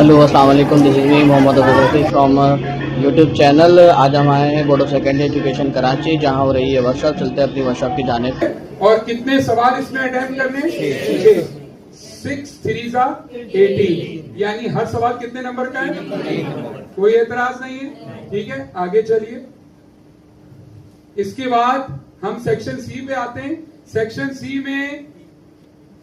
Hello अस्सलाम वालेकुम, this is me Mohammad Abu from YouTube channel. आज हम आए हैं board of secondary education Karachi, जहां हो रही है वर्कशॉप। चलते हैं अपनी वर्कशॉप की जानिब। और कितने सवाल इसमें अटेम्प्ट करने? 6 3 जा 18, यानी हर सवाल कितने नंबर का है? कोई एतराज नहीं है, ठीक है। आगे चलिए। इसके बाद हम सेक्शन सी पे आते हैं। सेक्शन सी में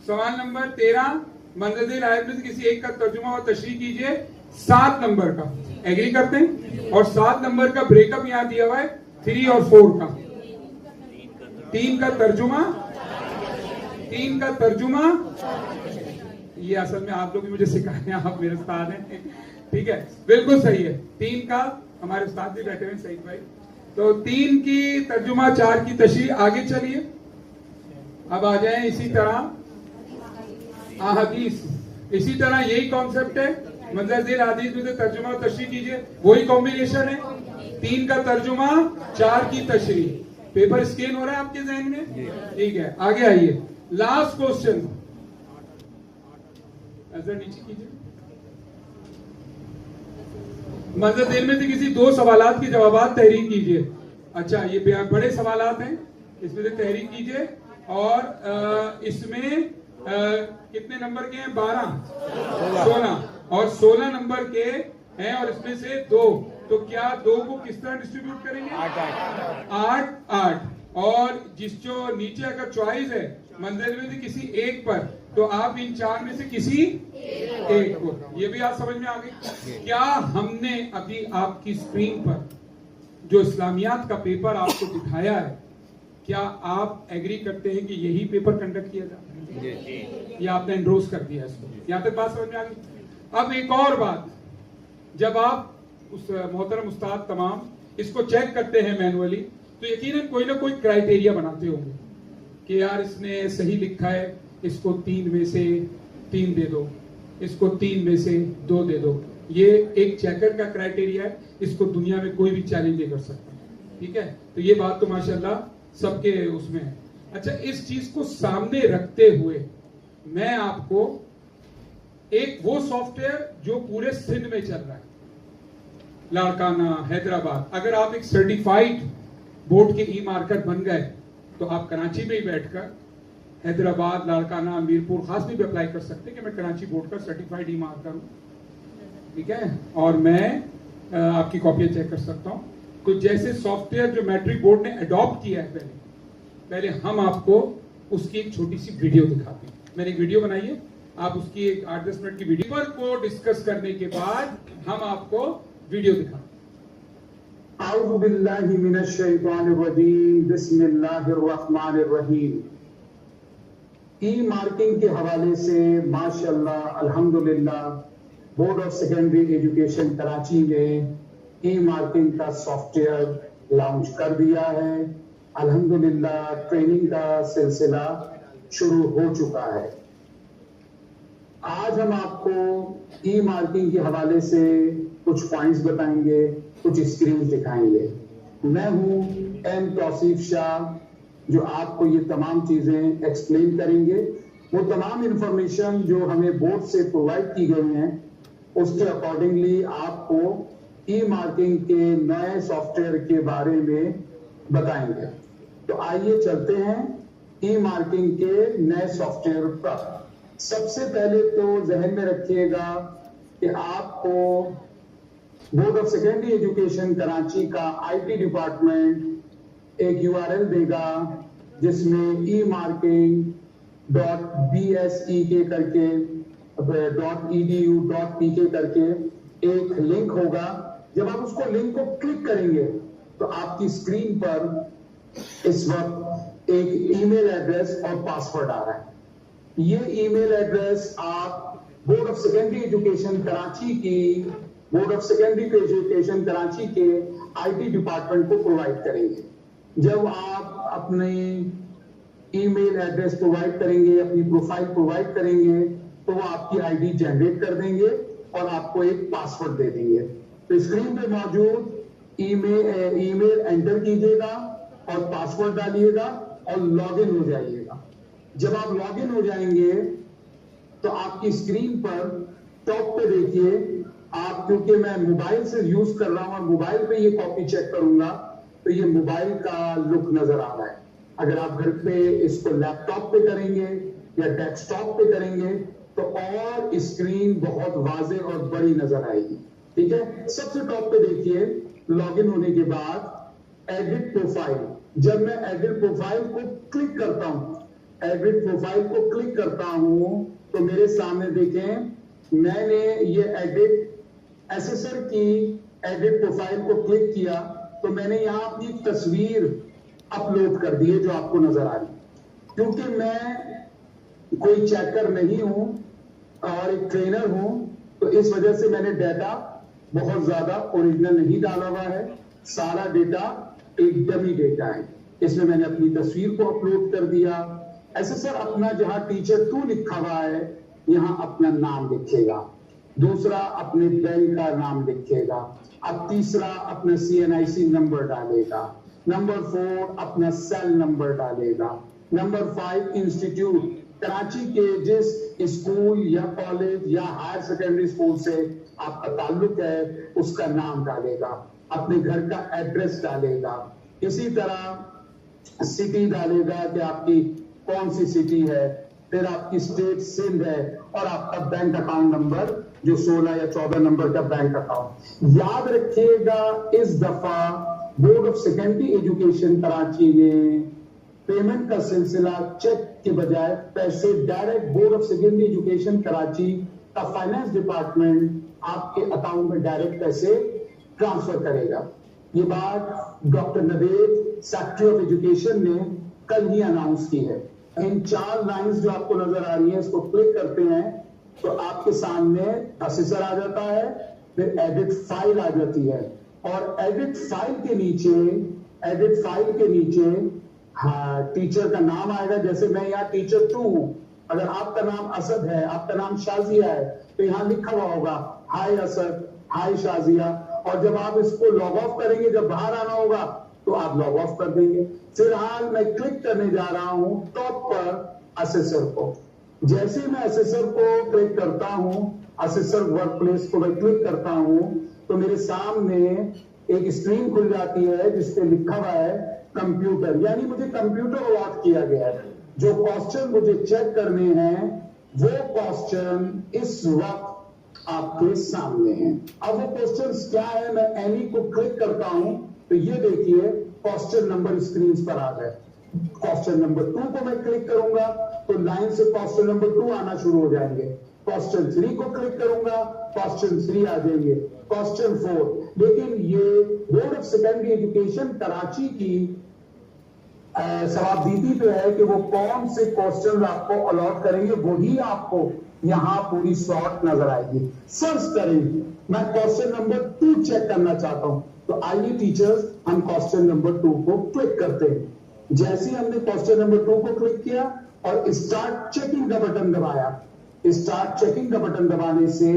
सवाल नंबर 13, मंजर आयत में से किसी एक का तर्जुमा और तशरीह कीजिए। 7 नंबर का एग्री करते हैं, और 7 नंबर का ब्रेकअप यहां दिया हुआ है 3 और 4 का। 3 का तर्जुमा, 3 का तर्जुमा। ये असल में आप लोग भी मुझे सिखाए हैं, आप मेरे उस्ताद हैं, ठीक है, बिल्कुल सही है। 3 का हमारे उस्ताद भी बैठे हुए सही भाई। तो 3 की तर्जुमा, 4 की तशरीह। आगे चलिए, अब आ जाए इसी तरह अहादीस। इसी तरह यही कॉन्सेप्ट है, मंजर हदीस में से तर्जुमा और तशरीह कीजिए, वही कॉम्बिनेशन है। 3 का तर्जुमा, 4 की तशरीह। पेपर स्कैन हो रहा है आपके जहन में, ठीक है। आगे आइए, लास्ट क्वेश्चन, नजर नीचे कीजिए। मंजर में से किसी 2 सवालात के जवाबात तहरीर कीजिए। अच्छा, ये बड़े सवालात हैं, इसमें से तहरीर कीजिए। और इसमें कितने नंबर के हैं? 12 16, और 16 नंबर के हैं, और इसमें से 2। तो क्या 2 को किस तरह डिस्ट्रीब्यूट करेंगे? 8 8। और जिस जो नीचे अगर चॉइस है मंजिल में से किसी एक पर, तो आप इन 4 में से किसी एक को। ये भी आप समझ में आ गई। क्या हमने अभी आपकी स्क्रीन पर जो इस्लामियात का पेपर आपको दिखाया है, क्या आप एग्री करते हैं कि यही पेपर कंडक्ट किया जाए? या आपने एंडोर्स कर दिया इसको? यहां तक बात समझ में आ गई। अब एक और बात, जब आप उस मोहतरम उस्ताद तमाम इसको चेक करते हैं मैनुअली, तो यकीनन कोई ना कोई क्राइटेरिया बनाते होंगे कि यार इसने सही लिखा है, इसको 3 में से 3 दे दो, इसको 3 में से 2 दे दो। ये एक चेकर का क्राइटेरिया है, इसको दुनिया में कोई भी चैलेंज नहीं कर सकता, ठीक है। तो ये बात तो माशाल्लाह सबके उसमें है। अच्छा, इस चीज को सामने रखते हुए मैं आपको एक वो सॉफ्टवेयर जो पूरे सिंध में चल रहा है, लाड़काना, हैदराबाद, अगर आप एक सर्टिफाइड बोर्ड के ई मार्कर बन गए, तो आप कराची में ही बैठकर हैदराबाद, लाड़काना, मीरपुर खास में भी अप्लाई कर सकते हैं कि मैं कराची बोर्ड का सर्टिफाइड ई मार्कर हूं, ठीक है, और मैं आपकी कॉपियां चेक कर सकता हूं। तो जैसे सॉफ्टवेयर जो मैट्रिक बोर्ड ने अडॉप्ट किया है, पहले हम आपको उसकी एक छोटी सी वीडियो दिखाते हैं। मैंने एक वीडियो बनाई है, आप उसकी एक 8-10 मिनट की वीडियो पर को डिस्कस करने के बाद हम आपको वीडियो दिखाते हैं। औज़ु बिल्लाहि मिनश शैतानिर रजीम, बिस्मिल्लाहिर रहमानिर रहीम। ई मार्किंग के हवाले से माशाअल्लाह, अल्हम्दुलिल्लाह, board of secondary education Karachi ने ई मार्किंग का सॉफ्टवेयर लॉन्च कर दिया है। अल्हम्दुलिल्लाह, ट्रेनिंग का सिलसिला शुरू हो चुका है। आज हम आपको ई मार्किंग के हवाले से कुछ पॉइंट्स बताएंगे, कुछ स्क्रीन दिखाएंगे। मैं हूं एम तौसीफ शाह, जो आपको ये तमाम चीजें एक्सप्लेन करेंगे। वो तमाम इंफॉर्मेशन जो हमें बोर्ड से प्रोवाइड की गई हैं, उसके अकॉर्डिंगली आपको ई मार्किंग के नए सॉफ्टवेयर के बारे में बताएंगे। तो आइए चलते हैं ई मार्किंग के नए सॉफ्टवेयर पर। सबसे पहले तो जहन में रखिएगा कि आपको board of secondary education Karachi का आईटी डिपार्टमेंट एक यूआरएल देगा, जिसमें ई मार्किंग .bsek करके .edu.pk करके एक लिंक होगा। जब आप उसको लिंक को क्लिक करेंगे, तो आपकी स्क्रीन पर इस वक्त एक ईमेल एड्रेस और पासवर्ड आ रहा है। ये ईमेल एड्रेस आप board of secondary education Karachi के आईटी डिपार्टमेंट को प्रोवाइड करेंगे। जब आप अपने ईमेल एड्रेस प्रोवाइड करेंगे, अपनी प्रोफाइल प्रोवाइड करेंगे, तो वो आपकी आईडी जनरेट कर देंगे और आपको एक पासवर्ड दे देंगे। तो स्क्रीन पे मौजूद ईमेल एंटर कीजिएगा और पासवर्ड डालिएगा और लॉगिन हो जाइएगा। जब आप लॉगिन हो जाएंगे, तो आपकी स्क्रीन पर टॉप पे देखिए आप, क्योंकि मैं मोबाइल से यूज कर रहा हूं और मोबाइल पे ये कॉपी चेक करूंगा तो ये मोबाइल का लुक नजर आ रहा है। अगर आप घर पे इसको लैपटॉप पे करेंगे या डेस्कटॉप पे करेंगे तो और स्क्रीन बहुत वाजे और बड़ी नजर आएगी। ठीक है, सबसे टॉप पे देखिए लॉगिन होने के बाद एडिट प्रोफाइल। जब मैं एडिट प्रोफाइल को क्लिक करता हूं तो मेरे सामने देखें मैंने ये एडिट एसेसर की एडिट प्रोफाइल को क्लिक किया तो मैंने यहां अपनी तस्वीर अपलोड कर दी है जो आपको नजर आ रही। क्योंकि मैं कोई चेकर नहीं हूं और एक ट्रेनर हूं तो इस वजह से मैंने डेटा बहुत ज्यादा ओरिजिनल नहीं डाला हुआ है, सारा डेटा एक डमी डेटा है। इसमें मैंने अपनी तस्वीर को अपलोड कर दिया। ऐसे सर अपना जहां टीचर 2 लिखा हुआ है यहां अपना नाम लिखेगा, दूसरा अपने बैंक का नाम लिखेगा, अब तीसरा अपना CNIC नंबर डालेगा, नंबर 4 अपना सेल नंबर डालेगा, नंबर 5 इंस्टीट्यूट कराची के जिस स्कूल या कॉलेज या हायर सेकेंडरी स्कूल से आपका ताल्लुक है उसका नाम डालेगा, अपने घर का एड्रेस डालेगा, इसी तरह सिटी डालेगा कि आपकी कौन सी सिटी है, फिर आपकी स्टेट सिंध है और आपका बैंक अकाउंट नंबर जो 16 या 14 नंबर का बैंक अकाउंट। याद रखिएगा इस दफा board of secondary education Karachi ने पेमेंट का सिलसिला चेक के बजाय पैसे direct board of secondary education Karachi का फाइनेंस डिपार्टमेंट आपके अकाउंट में डायरेक्ट पैसे ट्रांसफर करेगा। ये बात doctor Naved secretary of education ने कल ही अनाउंस की है। इन 4 लाइंस जो आपको नजर आ रही है इसको क्लिक करते हैं तो आपके सामने असेसर आ जाता है, फिर एडिट फाइल आ जाती है और एडिट फाइल के नीचे हाँ टीचर का नाम आएगा। जैसे मैं यहाँ टीचर 2 हूं, अगर आपका नाम असद है, आपका नाम शाजिया है तो यहाँ लिखा हुआ होगा हाय असद, हाय शाजिया। और जब आप इसको लॉग ऑफ करेंगे, जब बाहर आना होगा तो आप लॉग ऑफ कर देंगे। फिलहाल मैं क्लिक करने जा रहा हूं टॉप पर असेसर को। जैसे मैं असेसर को क्लिक करता हूं, असेसर वर्क प्लेस को मैं क्लिक करता हूं तो मेरे सामने एक स्क्रीन खुल जाती है जिसपे लिखा हुआ है कंप्यूटर, यानी मुझे कंप्यूटर अलॉट किया गया है। जो क्वेश्चन मुझे चेक करने हैं वो क्वेश्चन इस वक्त आपके सामने हैं। अब वो क्वेश्चन क्या है, मैं एनी को क्लिक करता हूं तो ये देखिए क्वेश्चन नंबर स्क्रीन पर आ गए। क्वेश्चन नंबर 2 को मैं क्लिक करूंगा तो लाइन से क्वेश्चन नंबर 2 आना शुरू हो जाएंगे। क्वेश्चन 3 को क्लिक करूंगा, क्वेश्चन 3 आ जाएंगे, क्वेश्चन 4। लेकिन ये board of secondary education Karachi की सवाबदीदी पे है कि वो कौन से क्वेश्चन आपको अलॉट करेंगे, वही आपको यहाँ पूरी शॉर्ट नजर आएगी। सर्च करेंगे, मैं क्वेश्चन नंबर 2 चेक करना चाहता हूं तो आइए टीचर्स हम क्वेश्चन नंबर 2 को क्लिक करते हैं। जैसे ही हमने क्वेश्चन नंबर 2 को क्लिक किया और स्टार्ट चेकिंग का बटन दबाया, स्टार्ट चेकिंग का बटन दबाने से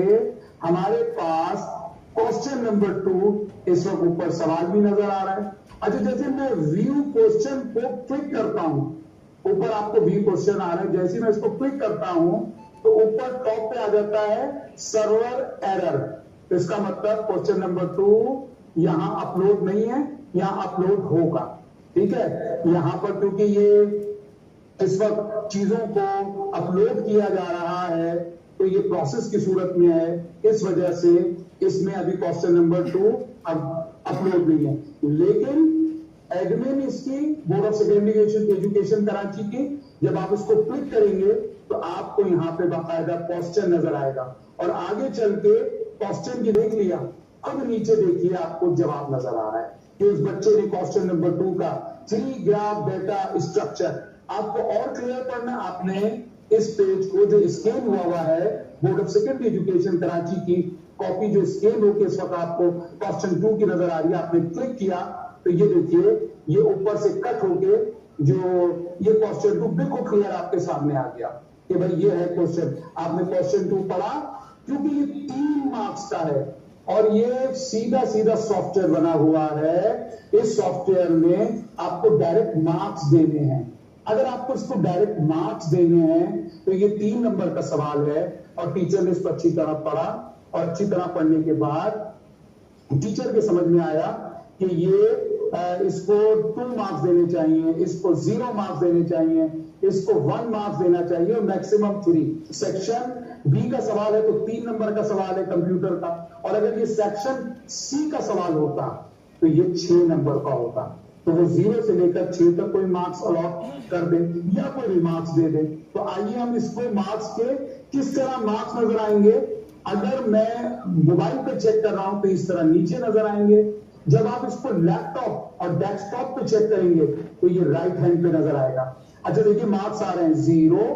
हमारे पास क्वेश्चन नंबर 2 इस वक्त ऊपर सवाल भी नजर आ रहा है। अच्छा, जैसे मैं व्यू क्वेश्चन को क्लिक करता हूं, ऊपर आपको व्यू क्वेश्चन आ रहा है, जैसे मैं इसको क्लिक करता हूं तो ऊपर टॉप पे आ जाता है सर्वर एरर। तो इसका मतलब क्वेश्चन नंबर 2 यहां अपलोड नहीं है, यहां अपलोड होगा। ठीक है, यहां पर क्योंकि ये इस वक्त चीजों को अपलोड किया जा रहा है तो ये प्रोसेस की सूरत में है, इस वजह से इसमें अभी क्वेश्चन नंबर 2 अब अपलोड नहीं है। लेकिन एडमिन इसकी board of secondary education Karachi की, जब आप इसको क्लिक करेंगे तो आपको यहाँ पे बाकायदा क्वेश्चन नजर आएगा और आगे चल के क्वेश्चन की देख लिया, अब नीचे देखिए आपको जवाब नजर आ रहा है कि उस बच्चे ने क्वेश्चन नंबर 2 का 3 ग्राफ डेटा स्ट्रक्चर। आपको और क्लियर करना, आपने इस पेज को जो स्कैन हुआ है board of secondary education Karachi की कॉपी जो स्कैन होकर इस वक्त आपको क्वेश्चन 2 की नजर आ रही है, आपने क्लिक किया तो ये देखिए ये ऊपर से कट होके जो ये क्वेश्चन 2 बिल्कुल क्लियर आपके सामने आ गया कि भाई ये है क्वेश्चन। आपने क्वेश्चन 2 पढ़ा, क्योंकि ये 3 मार्क्स का है और ये सीधा सीधा सॉफ्टवेयर बना हुआ है। इस सॉफ्टवेयर में आपको डायरेक्ट मार्क्स देने हैं, अगर आपको इसको डायरेक्ट मार्क्स देने हैं तो ये 3 नंबर का सवाल है और टीचर ने इसको अच्छी तरह पढ़ा और अच्छी तरह पढ़ने के बाद टीचर के समझ में आया कि ये इसको 2 मार्क्स देने चाहिए, इसको 0 मार्क्स देने चाहिए, इसको 1 मार्क्स देना चाहिए और मैक्सिमम 3। सेक्शन बी का सवाल है तो 3 नंबर का सवाल है कंप्यूटर का, और अगर ये सेक्शन सी का सवाल होता तो ये 6 नंबर का होता। तो वो 0 से लेकर 6 तक कोई मार्क्स अलॉट कर दे या कोई भी मार्क्स दे दे। तो आइए हम इसको मार्क्स के किस तरह मार्क्स नजर आएंगे। अगर मैं मोबाइल पे चेक कर रहा हूं तो इस तरह नीचे नजर आएंगे। जब आप इसको लैपटॉप और डेस्कटॉप पे चेक करेंगे तो ये राइट हैंड पे नजर आएगा। अच्छा देखिए मार्क्स आ रहे हैं 0,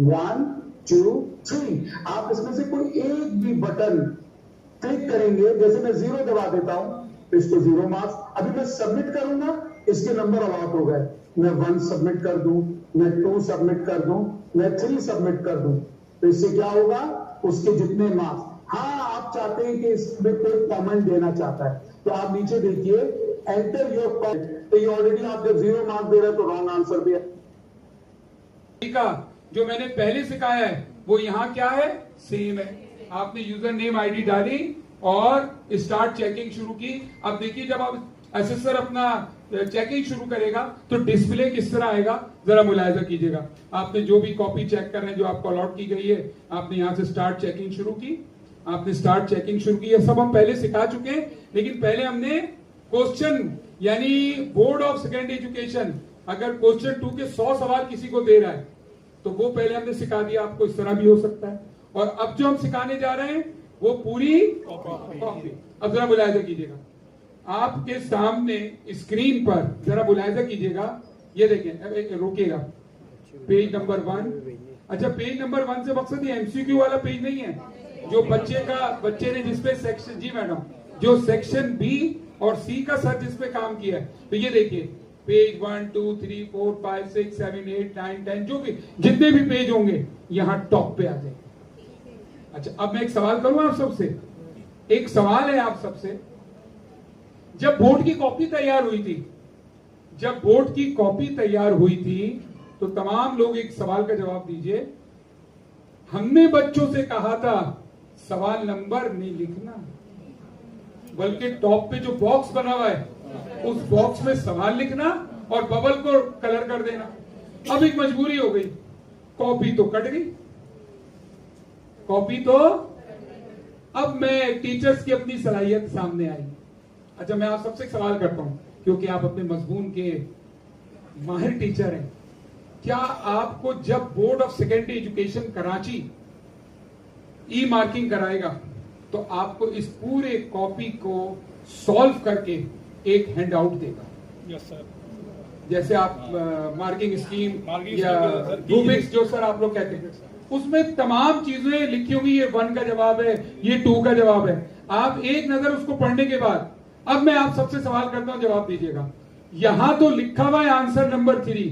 1, 2, 3। आप इसमें से कोई एक भी बटन क्लिक करेंगे, जैसे मैं 0 दबा देता हूं तो इसको 0 मार्क्स। अभी मैं सबमिट करूंगा, इसके नंबर अलॉट हो गए। मैं 1 सबमिट कर दूं, मैं 2 सबमिट कर दूं, मैं 3 सबमिट कर दूं, तो इससे क्या होगा, उसके जितने मार्क्स। हाँ आप चाहते हैं कि इसमें कोई कमेंट देना चाहता है तो आप नीचे देखिए एंटर योर कमेंट, तो ये ऑलरेडी आप जब 0 मार्क्स दे रहे हैं तो रॉन्ग आंसर भी है। का जो मैंने पहले सिखाया है वो यहाँ क्या है, सेम है। आपने यूजर नेम आईडी डाली और स्टार्ट चेकिंग शुरू की। अब देखिए जब आप असेसर अपना चेकिंग शुरू करेगा तो डिस्प्ले किस तरह आएगा, जरा मुलायजा कीजिएगा। आपने जो भी कॉपी चेक कर रहे हैं जो आपको अलॉट की गई है, आपने यहां से स्टार्ट चेकिंग शुरू की, आपने स्टार्ट चेकिंग शुरू की। ये सब हम पहले सिखा चुके हैं, लेकिन पहले हमने क्वेश्चन यानी बोर्ड ऑफ सेकेंडरी एजुकेशन अगर क्वेश्चन 2 के 100 सवाल किसी को दे रहा है तो वो पहले हमने सिखा दिया आपको। इस तरह भी हो सकता है। और अब जो हम सिखाने जा रहे हैं वो पूरी कॉपी। अब जरा मुलायजा कीजिएगा, आपके सामने स्क्रीन पर जरा मुलायजा कीजिएगा। ये देखिए, रोकिएगा, पेज नंबर 1। अच्छा पेज नंबर 1 से मकसद ये एमसीक्यू वाला पेज नहीं है, जो बच्चे ने जिसपे सेक्शन, जी मैडम, जो सेक्शन बी और सी का सर जिसपे काम किया है। तो ये देखिए पेज 1, 2, 3, 4, 5, 6, 7, 8, 9, 10 जो भी जितने भी पेज होंगे यहाँ टॉप पे आ जाएंगे। अच्छा अब मैं एक सवाल करूं आप सबसे, एक सवाल है आप सबसे। जब बोर्ड की कॉपी तैयार हुई थी, तो तमाम लोग एक सवाल का जवाब दीजिए। हमने बच्चों से कहा था सवाल नंबर नहीं लिखना, बल्कि टॉप पे जो बॉक्स बना हुआ है उस बॉक्स में सवाल लिखना और बबल को कलर कर देना। अब एक मजबूरी हो गई, कॉपी तो कट गई, अब मैं टीचर्स की अपनी सलाहियत सामने आई। अच्छा मैं आप सबसे सवाल करता हूं, क्योंकि आप अपने मजमून के माहिर टीचर हैं, क्या आपको जब board of secondary education Karachi E marking कराएगा तो आपको इस पूरे कॉपी को सॉल्व करके एक हैंड आउट देगा? Yes sir. जैसे आप मार्किंग स्कीम या रूबिक्स जो सर आप लोग कहते हैं, उसमें तमाम चीजें लिखी होंगी। ये 1 का जवाब है, ये 2 का जवाब है। आप एक नजर उसको पढ़ने के बाद, अब मैं आप सबसे सवाल करता हूं, जवाब दीजिएगा। यहां तो लिखा हुआ है आंसर नंबर 3,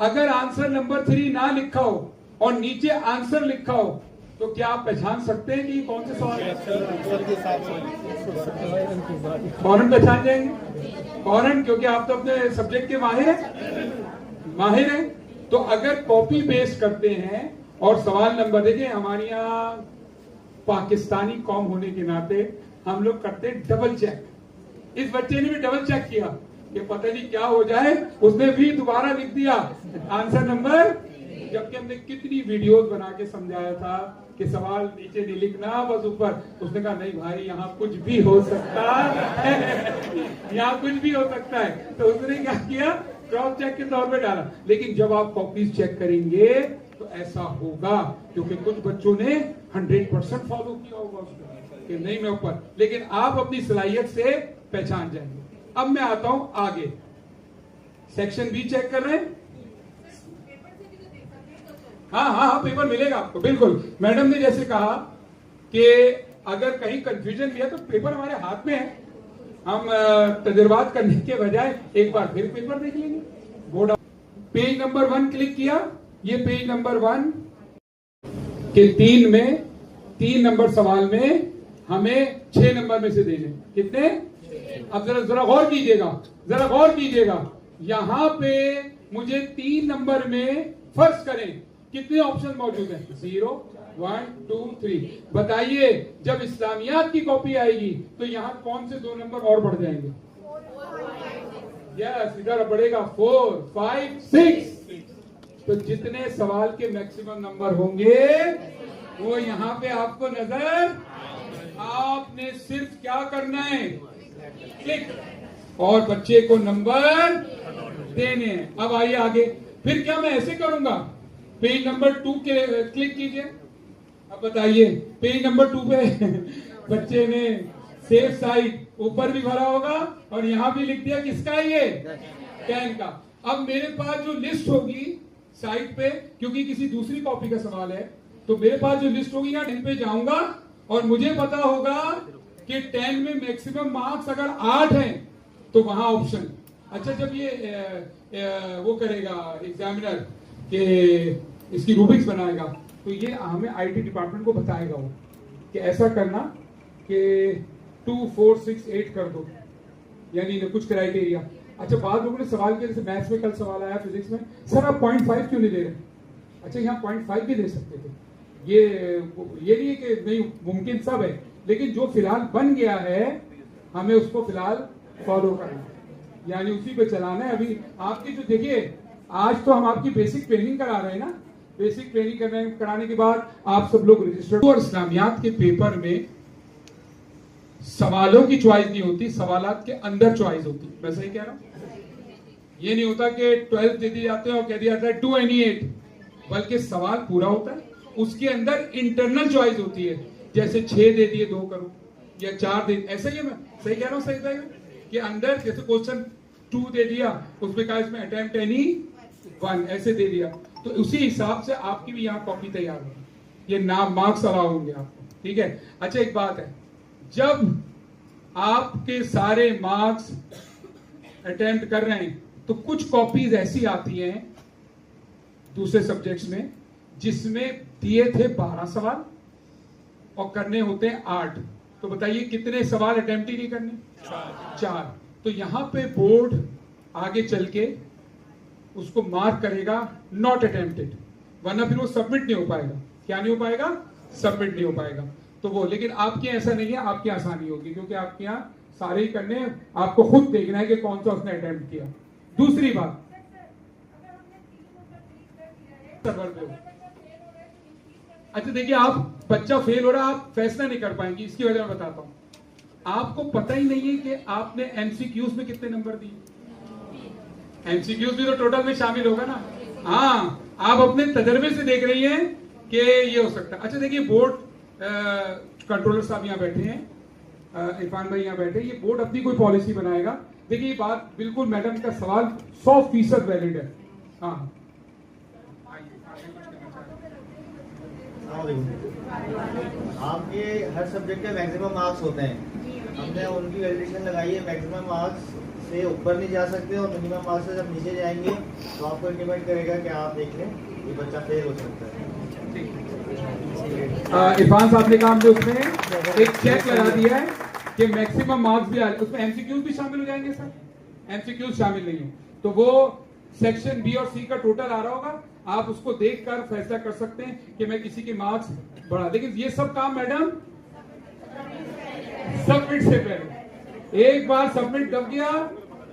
अगर आंसर नंबर 3 ना लिखा हो और नीचे आंसर लिखा हो तो क्या आप पहचान सकते हैं कि कौन से सवाल है? फौरन पहचान जाएंगे, फौरन, क्योंकि आप तो अपने सब्जेक्ट के माहिर हैं। तो अगर कॉपी पेस्ट करते हैं और सवाल नंबर, देखिए हमारे यहाँ पाकिस्तानी कौम होने के नाते हम लोग करते हैं डबल चेक। इस बच्चे ने भी डबल चेक किया कि पता नहीं क्या हो जाए, उसने भी दोबारा लिख दिया आंसर नंबर, जबकि हमने कितनी वीडियोस बना के समझाया था कि सवाल नीचे नहीं लिखना, बस ऊपर। उसने कहा नहीं भाई यहाँ कुछ भी हो सकता है, यहाँ कुछ भी हो सकता है। तो उसने क्या किया, क्रॉस चेक के तौर पे डाला। लेकिन जब आप कॉपीज चेक करेंगे तो ऐसा होगा, क्योंकि कुछ बच्चों ने 100% फॉलो किया होगा उसको कि नहीं मैं ऊपर, लेकिन आप अपनी सलाहियत से पहचान जाएंगे। अब मैं आता हूं आगे, सेक्शन बी चेक कर रहे हैं। हाँ पेपर मिलेगा आपको, बिल्कुल। मैडम ने जैसे कहा कि अगर कहीं कंफ्यूजन भी है तो पेपर हमारे हाथ में है, हम तजुर्बात करने के बजाय एक बार फिर पेपर देख लेंगे। बोर्ड पेज नंबर 1 क्लिक किया, ये पेज नंबर 1 के 3 नंबर सवाल में हमें 6 नंबर में से देने कितने। अब जरा गौर कीजिएगा, यहां पे मुझे 3 नंबर में फर्ज करें कितने ऑप्शन मौजूद हैं? 0, 1, 2, 3। बताइए जब इस्लामियात की कॉपी आएगी तो यहां कौन से 2 नंबर और बढ़ जाएंगे? यस, इधर बढ़ेगा 4, 5, 6। तो जितने सवाल के मैक्सिमम नंबर होंगे वो यहां पे आपको नजर, आपने सिर्फ क्या करना है? क्लिक, और बच्चे को नंबर देने हैं। अब आइए आगे, फिर क्या मैं ऐसे करूंगा? पेज नंबर 2 के क्लिक कीजिए। अब बताइए पेज नंबर 2 पे बच्चे ने सेफ साइड ऊपर भी भरा होगा और यहां भी लिख दिया किसका है ये? 10 का। अब मेरे पास जो लिस्ट होगी साइड पे, क्योंकि किसी दूसरी कॉपी का सवाल है, तो मेरे पास जो लिस्ट होगी यहाँ 10 पे जाऊंगा और मुझे पता होगा कि 10 में मैक्सिमम मार्क्स अगर 8 हैं तो वहां ऑप्शन। अच्छा, जब ये वो करेगा एग्जामिनर कि इसकी रूबिक्स बनाएगा तो ये हमें आईटी डिपार्टमेंट को बताएगा वो कि ऐसा करना कि 2, 4, 6, 8 कर दो, यानी कुछ क्राइटेरिया। अच्छा, बाद लोगों ने सवाल किया, जैसे मैथ्स में कल सवाल आया, फिजिक्स में, सर आप 0.5 क्यों नहीं दे रहे? अच्छा, यहाँ 0.5 भी दे सकते थे। ये नहीं है कि नहीं, मुमकिन सब है, लेकिन जो फिलहाल बन गया है हमें उसको फिलहाल फॉलो करना है, यानी उसी पे चलाना है। अभी आपकी जो देखिए, आज तो हम आपकी बेसिक ट्रेनिंग करा रहे हैं ना, बेसिक ट्रेनिंग कराने के बाद आप सब लोग रजिस्टर्ड। और इस्लामियात के पेपर में सवालों की चॉइस नहीं होती, सवालात के अंदर चॉइस होती। मैं सही कह रहा हूं? ये नहीं होता कि 12 दे दिए जाते हैं और कह दिया जाता है 2 any 8, बल्कि सवाल पूरा होता है, उसके अंदर इंटरनल चॉइस होती है। जैसे 6 दे दिए 2 करो, या 4 दे, ऐसा ही है। मैं सही कह रहा हूं? सही था कि अंदर जैसे क्वेश्चन 2 दे दिया, उसमें कहा इसमें अटेम्प्ट एनी 1 ऐसे दे दिया, तो उसी हिसाब से आपकी भी यहाँ कॉपी तैयार होगी, ये नाम मार्क्स अलाउ होंगे आपको। ठीक है। अच्छा, एक बात है, जब आपके सारे मार्क्स अटेम्प्ट कर रहे हैं तो कुछ कॉपीज ऐसी आती हैं दूसरे सब्जेक्ट्स में जिसमें दिए थे 12 सवाल और करने होते हैं 8। तो बताइए कितने सवाल अटेम्प्ट ही नहीं करने? 4। तो यहां पे बोर्ड आगे चल के उसको मार्क करेगा नॉट अटेम्प्टेड, वरना फिर वो सबमिट नहीं हो पाएगा। क्या नहीं हो पाएगा? सबमिट नहीं हो पाएगा। तो वो, लेकिन आपके ऐसा नहीं है, आपकी आसानी होगी क्योंकि आपके यहाँ सारे ही करने, आपको खुद देखना है कि कौन सा उसने अटेम्प्ट किया। दूसरी बात, अच्छा देखिए, आप बच्चा फेल हो रहा है, आप फैसला नहीं कर पाएंगे, इसकी वजह मैं बताता हूं। आपको पता ही नहीं है कि आपने एमसीक्यूज में कितने नंबर दिए। एमसीक्यूज भी तो टोटल में शामिल होगा ना। हाँ, आप अपने तजर्बे से देख रही हैं कि ये हो सकता है। अच्छा देखिए, बोर्ड कंट्रोलर साहब यहाँ बैठे हैं, इरफान भाई यहाँ बैठे, ये बोर्ड अपनी कोई पॉलिसी बनाएगा। देखिए, ये बात बिल्कुल मैडम का सवाल 100% वैलिड है। हाँ, आपके हर सब्जेक्ट के मैक्सिमम मार्क्स होते हैं, हमने उनकी वैलिडेशन लगाई है। मैक्सिमम मार्क्स से ऊपर नहीं जा सकते और मिनिमम मार्क्स से जब नीचे जाएंगे तो आपको इंडिमेट करेगा कि आप देख लें ये बच्चा फेल हो सकता है। इरफान साहब ने कहा हमने उसमें एक चेक लगा दिया है कि मैक्सिमम मार्क्स भी आ रहे, उसमें एमसीक्यूज भी शामिल हो जाएंगे। सर, एमसीक्यूज शामिल नहीं है तो वो सेक्शन बी और सी का टोटल आ रहा होगा, आप उसको देखकर फैसला कर सकते हैं कि मैं किसी के मार्क्स बढ़ा। लेकिन ये सब काम मैडम सबमिट से पहले, एक बार सबमिट दब गया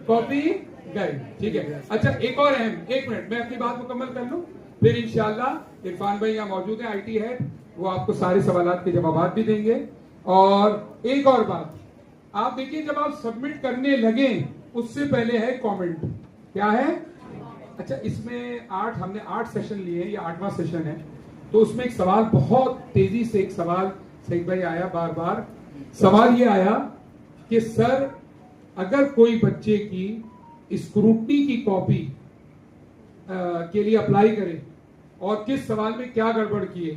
कॉपी गई। ठीक है। अच्छा, एक और अहम, 1 मिनट मैं अपनी बात मुकम्मल कर लूं, फिर इंशाल्लाह इरफान भाई यहाँ मौजूद है, आईटी हेड, वो आपको सारे सवालात के जवाब भी देंगे। और एक और बात, आप देखिए, जब आप सबमिट करने लगे उससे पहले है कमेंट। क्या है? अच्छा, इसमें हमने 8 सेशन लिए, ये 8वां सेशन है, तो उसमें एक सवाल बहुत तेजी से, एक सवाल सईद भाई आया बार बार। सवाल ये आया कि सर, अगर कोई बच्चे की स्क्रूटनी की कॉपी के लिए अप्लाई करे और किस सवाल में क्या गड़बड़ किए,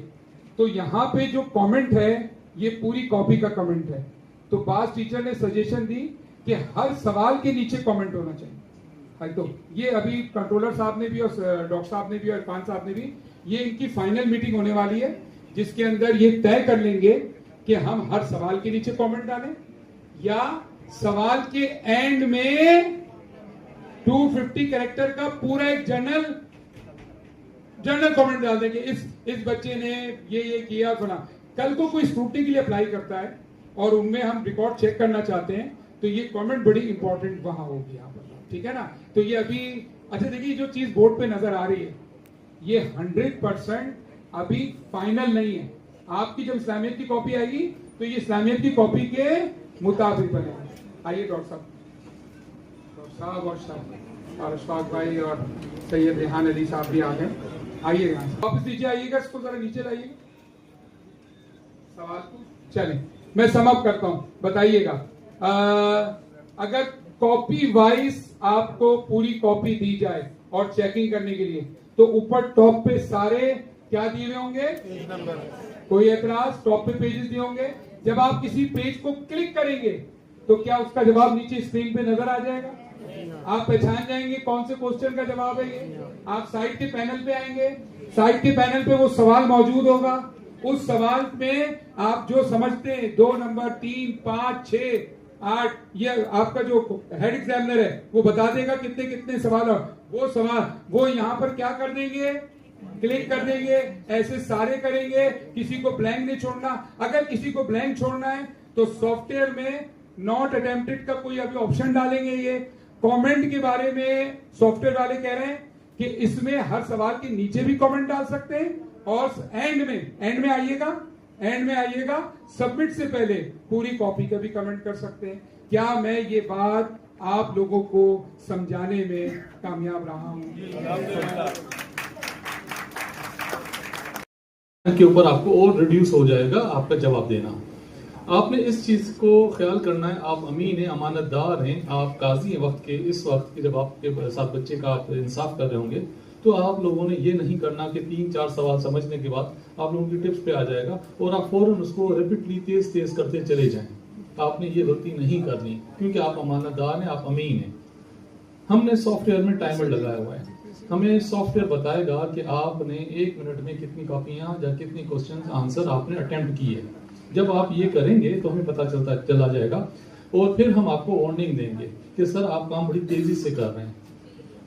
तो यहाँ पे जो कमेंट है ये पूरी कॉपी का कमेंट है। तो बास टीचर ने सजेशन दी कि हर सवाल के नीचे कमेंट होना चाहिए। तो ये अभी कंट्रोलर साहब ने भी और डॉक्टर साहब ने भी और इरफान साहब ने भी, ये इनकी फाइनल मीटिंग होने वाली है जिसके अंदर ये तय कर लेंगे कि हम हर सवाल के नीचे कमेंट डालें या सवाल के एंड में 250 कैरेक्टर का पूरा एक जर्नल कमेंट डाल देंगे, इस बच्चे ने ये किया फला। कल को कोई स्क्रूटनी के लिए अप्लाई करता है और उनमें हम रिकॉर्ड चेक करना चाहते हैं, तो ये कमेंट बड़ी इंपॉर्टेंट वहां होगी यहाँ पर, ठीक है ना। तो ये अभी अच्छा देखिए, जो चीज बोर्ड पे नजर आ रही है ये 100% अभी फाइनल नहीं है। आपकी जब इस्लामियत की कॉपी आएगी तो ये इस्लामियत की कॉपी के मुताबिक बनेगा। आइए डॉक्टर साहब और अशफाक भाई और सैयद रेहान अली साहब भी आ गए। आइएगा, वापस नीचे आइएगा, इसको जरा नीचे लाइएगा। सवाल चलें, मैं समअप करता हूं, बताइएगा। अगर कॉपी वाइज आपको पूरी कॉपी दी जाए और चेकिंग करने के लिए, तो ऊपर टॉप पे सारे क्या दिए हुए होंगे, पेज नंबर, कोई एतराज, टॉप पे पेजेस दिए होंगे। जब आप किसी पेज को क्लिक करेंगे तो क्या उसका जवाब नीचे स्क्रीन पे नजर आ जाएगा? आप पहचान जाएंगे कौन से क्वेश्चन का जवाब है ये। आप साइड के पैनल पे आएंगे, साइड के पैनल पे वो सवाल मौजूद होगा। उस सवाल में आप जो समझते हैं 2 नंबर 3 5 6 8, ये आपका जो हेड एग्जामिनर है वो बता देगा कितने कितने सवाल, वो सवाल वो यहाँ पर क्या कर देंगे, क्लिक कर देंगे। ऐसे सारे करेंगे, किसी को ब्लैंक नहीं छोड़ना। अगर किसी को ब्लैंक छोड़ना है तो सॉफ्टवेयर में नॉट अटेम्प्टेड का कोई अभी ऑप्शन डालेंगे। ये कमेंट के बारे में सॉफ्टवेयर वाले कह रहे हैं कि इसमें हर सवाल के नीचे भी कमेंट डाल सकते हैं, और एंड में आइएगा सबमिट से पहले पूरी कॉपी का भी कमेंट कर सकते हैं। क्या मैं ये बात आप लोगों को समझाने में कामयाब रहा हूं? के ऊपर आपको और रिड्यूस हो जाएगा आपका जवाब देना। आपने इस चीज को ख्याल करना है। आप अमीन हैं, अमानतदार हैं, आप काजी हैं वक्त के। इस वक्त के जब आपके साथ बच्चे का आप इंसाफ कर रहे होंगे तो आप लोगों ने ये नहीं करना कि 3-4 सवाल समझने के बाद आप लोगों की टिप्स पे आ जाएगा और आप फौरन उसको रिपीटली तेज करते चले जाएं। आपने ये गलती नहीं करनी, क्योंकि आप अमानतदार हैं, आप अमीन हैं। हमने सॉफ्टवेयर में टाइमर लगाया हुआ है। हमें सॉफ्टवेयर बताएगा कि आपने 1 मिनट में कितनी कॉपियां या कितनी क्वेश्चन आंसर आपने अटेम्प्ट किए हैं। जब आप ये करेंगे तो हमें पता चला जाएगा, और फिर हम आपको वार्निंग देंगे कि सर आप काम बड़ी तेजी से कर रहे हैं,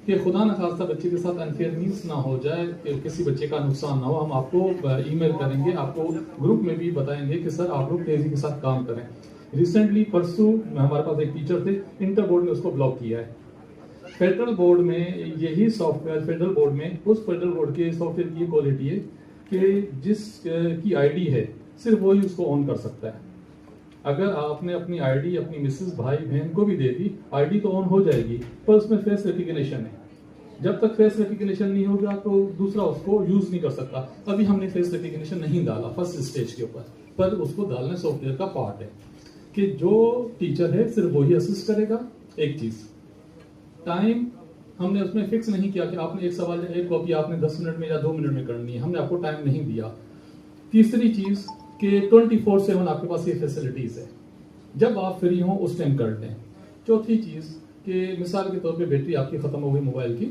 कि खुदा न खास्ता बच्चे के साथ अनफेयर मीन्स ना हो जाए, कि किसी बच्चे का नुकसान ना हो। हम आपको ईमेल करेंगे, आपको ग्रुप में भी बताएंगे कि सर आप लोग तेजी के साथ काम करें। रिसेंटली परसों हमारे पास एक टीचर थे, इंटर बोर्ड ने उसको ब्लॉक किया है। फेडरल बोर्ड में यही सॉफ्टवेयर, फेडरल बोर्ड में उस फेडरल बोर्ड के सॉफ्टवेयर की क्वालिटी है कि जिस की आईडी है सिर्फ वही उसको ऑन कर सकता है। अगर आपने अपनी आईडी अपनी मिसेस भाई बहन को भी दे दी, आईडी तो ऑन हो जाएगी, पर उसमें फेस रिकग्निशन है। जब तक फेस रिकग्निशन नहीं होगा तो दूसरा उसको यूज नहीं कर सकता। अभी हमने फेस रिकग्निशन नहीं डाला फर्स्ट स्टेज के ऊपर, पर उसको डालना सॉफ्टवेयर का पार्ट है कि जो टीचर है सिर्फ वही असिस्ट करेगा। एक चीज, टाइम हमने उसमें फिक्स नहीं किया कि आपने एक सवाल एक कॉपी आपने 10 मिनट में या 2 मिनट में करनी है, हमने आपको टाइम नहीं दिया। तीसरी चीज कि 24/7 आपके पास ये फैसिलिटीज है, जब आप फ्री हो उस टाइम कर लें। चौथी चीज कि मिसाल के तौर पे बैटरी आपकी खत्म हो गई मोबाइल की,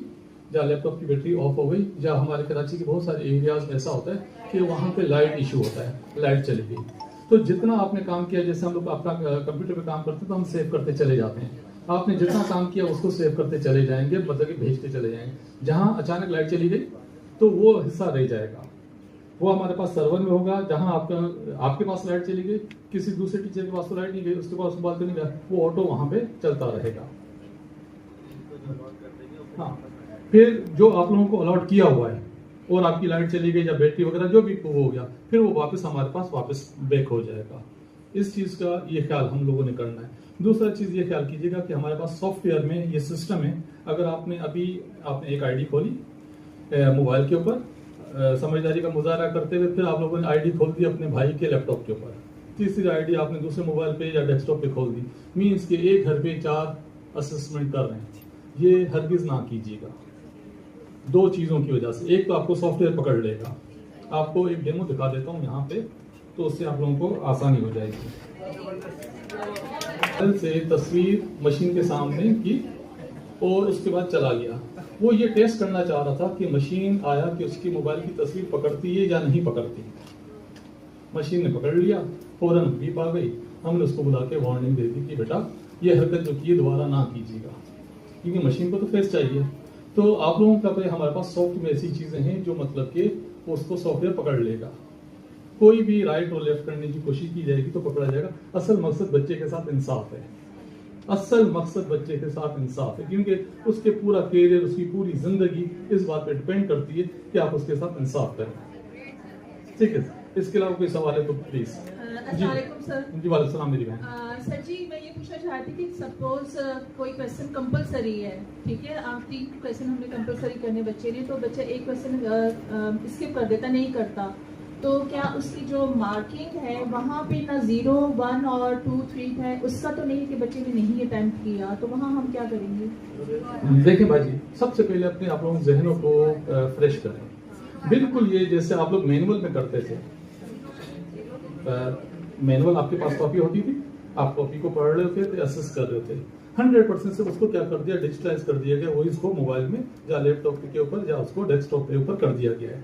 या लैपटॉप की बैटरी ऑफ हो गई, या हमारे कराची के बहुत सारे एरियाज में ऐसा होता है कि वहाँ पे लाइट इशू होता है, लाइट चली गई, तो जितना आपने काम किया, जैसे हम लोग अपना कंप्यूटर पे काम करते हैं तो हम सेव करते चले जाते हैं, आपने जितना काम किया उसको सेव करते चले जाएंगे, मतलब कि भेजते चले जाएंगे। जहां अचानक लाइट चली गई तो वो हिस्सा रह जाएगा, वो हमारे पास सर्वर में होगा। जहां आपके पास लाइट चली गई, किसी दूसरे टीचर के पास तो लाइट नहीं गई, उसके पास बात नहीं गया, वो ऑटो वहां पे चलता रहेगा। हाँ, फिर जो आप लोगों को अलॉट किया हुआ है और आपकी लाइट चली गई या बैटरी वगैरह जो भी हो गया, फिर वो वापस हमारे पास वापस बैक हो जाएगा। इस चीज का ये ख्याल हम लोगों ने करना है। दूसरा चीज ये ख्याल कीजिएगा कि हमारे पास सॉफ्टवेयर में ये सिस्टम है, अगर आपने एक आईडी खोली मोबाइल के ऊपर, समझदारी का मुजाहरा करते हुए फिर आप लोगों ने आईडी खोल दी अपने भाई के लैपटॉप के ऊपर, तीसरी आईडी आपने दूसरे मोबाइल पे या डेस्कटॉप पे खोल दी, मीन्स के एक घर पे 4 असेसमेंट कर रहे हैं। ये हरगिज ना कीजिएगा, 2 चीजों की वजह से। एक तो आपको सॉफ्टवेयर पकड़ लेगा, आपको एक डेमो दिखा देता हूँ यहाँ पे, तो उससे आप लोगों को आसानी हो जाएगी। से तस्वीर मशीन के सामने की और उसके बाद चला गया। वो ये टेस्ट करना चाह रहा था कि मशीन आया कि उसकी मोबाइल की तस्वीर पकड़ती है या नहीं पकड़ती। मशीन ने पकड़ लिया, फौरन बीप आ गई, हमने उसको बुला के वार्निंग दे दी कि बेटा ये हरकत जो की दोबारा ना कीजिएगा। क्योंकि मशीन को तो फेस चाहिए। तो आप लोगों का तो हमारे पास सॉफ्ट में ऐसी चीजें हैं जो मतलब कि उसको सॉफ्टवेयर पकड़ लेगा। कोई भी राइट और लेफ्ट करने की कोशिश की जाएगी तो पकड़ा जाएगा। असल मकसद बच्चे के साथ इंसाफ है, असल मकसद बच्चे के साथ इंसाफ है, क्योंकि उसके पूरा कैरियर, उसकी पूरी जिंदगी इस बात पे डिपेंड करती है कि आप उसके साथ इंसाफ करें। ठीक है, इसके अलावा कोई सवाल है तो प्लीज। अस्सलाम वालेकुम सर। जी वालेकुम सलाम मेरी बहन। सर जी मैं ये पूछना चाहती थी कि सपोज कोई क्वेश्चन कंपलसरी है, ठीक है, आप 3 क्वेश्चन हमने कंपलसरी करने बच्चे ने, तो बच्चा एक क्वेश्चन स्किप कर देता, नहीं करता, तो क्या उसकी जो मार्किंग है वहाँ पे ना 0, 1 और 2, 3 है, उसका तो नहीं कि बच्चे ने नहीं अटेम्प्ट किया, तो वहाँ हम क्या करेंगे? देखिए भाजी, सबसे पहले अपने आप लोगों जहनों को फ्रेश करें। बिल्कुल ये जैसे आप लोग मैनुअल में करते थे, मैनुअल आपके पास कॉपी होती थी, आप कॉपी को पढ़ रहे थे, असेस कर रहे थे। 100% से उसको क्या कर दिया, डिजिटलाइज कर दिया गया, वो इसको मोबाइल में या लैपटॉप के ऊपर या उसको डेस्कटॉप के ऊपर कर दिया गया है।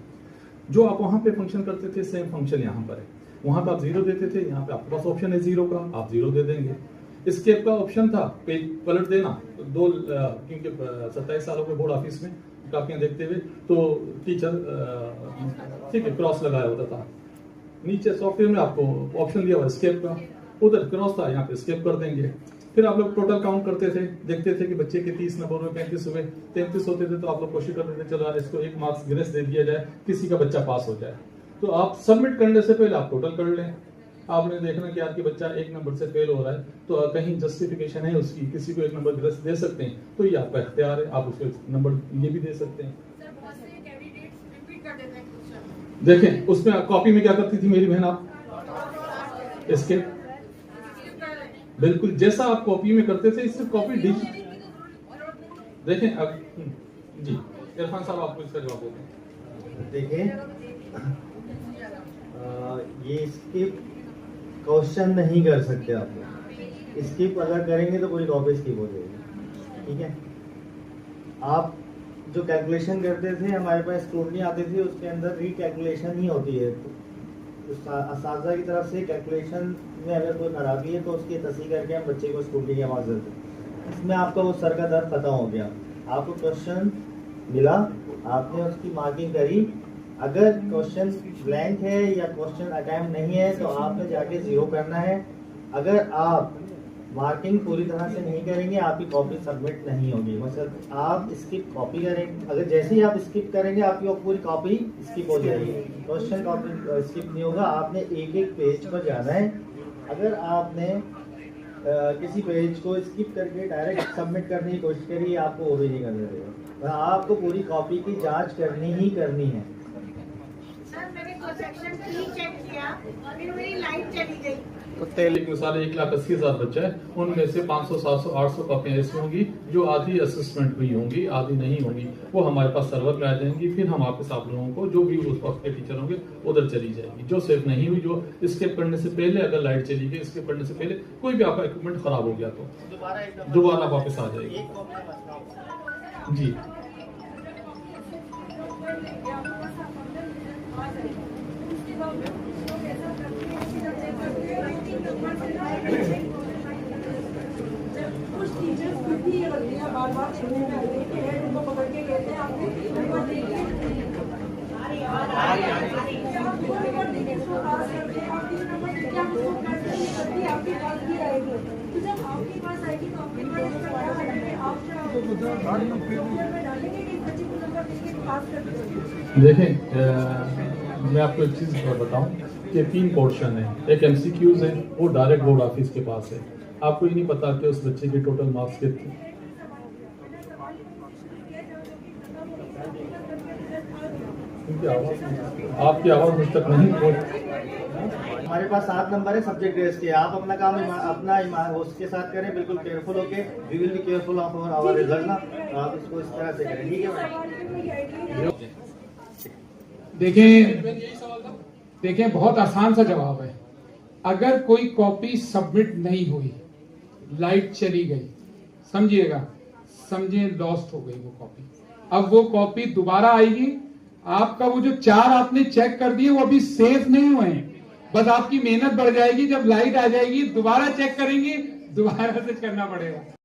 जो आप वहां पे फंक्शन करते थे सेम फंक्शन यहाँ पर है। वहां पे आप 0 देते थे, यहाँ पे आपके पास ऑप्शन है 0 का, आप 0 दे देंगे। एस्केप का ऑप्शन था, पेज पलट देना। क्योंकि 27 सालों के बोर्ड ऑफिस में कापियां देखते हुए तो टीचर ठीक है क्रॉस लगाया होता था। नीचे सॉफ्टवेयर में आपको ऑप्शन दिया हुआ स्केप का, उधर क्रॉस था, यहाँ पे स्केप कर देंगे। फिर आप लोग टोटल काउंट करते थे, देखते थे कि बच्चे के 30 नंबर में 35 हुए, 33 होते थे तो आप लोग कोशिश करते थे चलो यार इसको 1 मार्क्स ग्रेस दे दिया जाए, किसी का बच्चा पास हो जाए। तो आप सबमिट करने से पहले आप टोटल कर लें। आपने देखना कि आपकी बच्चा 1 नंबर से फेल हो रहा है तो कहीं जस्टिफिकेशन है उसकी, किसी को 1 नंबर ग्रेस दे सकते हैं, तो ये आपका इख्तियार है, आप उसको नंबर ये भी दे सकते हैं। देखें उसमें कॉपी में क्या करती थी मेरी बहन, आप इसके बिल्कुल जैसा आप कॉपी में करते थे इससे कॉपी देखें। अब जी इरफान साहब आपको इसका जवाब देते हैं। देखिए ये स्किप क्वेश्चन नहीं कर सकते आप लोग। स्किप अगर करेंगे तो पूरी कॉपी स्किप हो जाएगी। ठीक है, आप जो कैलकुलेशन करते थे हमारे पास स्क्रूटनी आती थी, उसके अंदर रीकैलकुलेशन ही होती है। असातिज़ा की तरफ से कैलकुलेशन में अगर कोई खराबी है तो उसकी तस्दीक करके हम बच्चे को स्कूटी की आवाज़ देते हैं। इसमें आपका वो सर का दर्द खत्म हो गया, आपको क्वेश्चन मिला, आपने उसकी मार्किंग करी। अगर क्वेश्चन ब्लैंक है या क्वेश्चन अटैम्प्ट नहीं है तो आपने जाके 0 करना है। अगर आप मार्किंग पूरी तरह से नहीं करेंगे आपकी कॉपी सबमिट नहीं होगी। मतलब आप स्किप कॉपी करेंगे, अगर जैसे ही आप स्किप करेंगे आपकी पूरी कॉपी स्किप हो जाएगी, क्वेश्चन कॉपी स्किप नहीं होगा। आपने एक पेज पर जाना है। अगर आपने किसी पेज को स्किप करके डायरेक्ट सबमिट करने की कोशिश करी, आपको वो भी नहीं करने देगा। आपको पूरी कॉपी की जांच करनी ही करनी है। सर मैंने सेक्शन 3 चेक किया, फिर मेरी लाइट चली गई। एक मिसाल 1,80,000 बच्चा है, उनमें से 500, 700, 800 कॉपियां ऐसी होंगी जो आधी असेसमेंट हुई होंगी, आधी नहीं होंगी। वो हमारे पास सर्वर पे आ जाएंगी, फिर हम आपके आप लोगों को जो भी उस वक्त के टीचर होंगे उधर चली जाएगी। जो सेफ नहीं हुई, जो स्किप करने से पहले अगर लाइट चली गई, स्किप करने से पहले कोई भी आपका इक्विपमेंट खराब हो गया तो दोबारा वापस आ जाएगी। जी कुछ टीचर्स खुद भी ये गलतियां बार-बार सुनने में आती है कि हेड उनको पकड़ के कहते हैं आपने नंबर नहीं दिया। आपके पास भी आएगी, तो जब आपके पास आएगी तो आपके डालेंगे कि बच्चे को नंबर देके पास कर देंगे। देखें मैं आपको एक चीज़ बताऊं कि 3 पोर्शन है। एक MCQs है, वो डायरेक्ट बोर्ड ऑफिस के पास है। आपको ये नहीं पता कि उस बच्चे के टोटल मार्क्स कितने। आपकी आवाज़ मुझ तक नहीं पहुंच। हमारे पास 7 नंबर है सब्जेक्ट बेस्ड के। आप अपना काम अपना उसके साथ करें, बिल्कुल केयरफुल होके। We will be careful of our result ना, तो आप इसको इस तरह से करें। ठीक है देखें देखें बहुत आसान सा जवाब है। अगर कोई कॉपी सबमिट नहीं हुई, लाइट चली गई, समझिएगा, समझे लॉस्ट हो गई वो कॉपी। अब वो कॉपी दोबारा आएगी, आपका वो जो 4 आपने चेक कर दिए वो अभी सेफ नहीं हुए हैं, बस आपकी मेहनत बढ़ जाएगी। जब लाइट आ जाएगी दोबारा चेक करेंगे, दोबारा से करना पड़ेगा।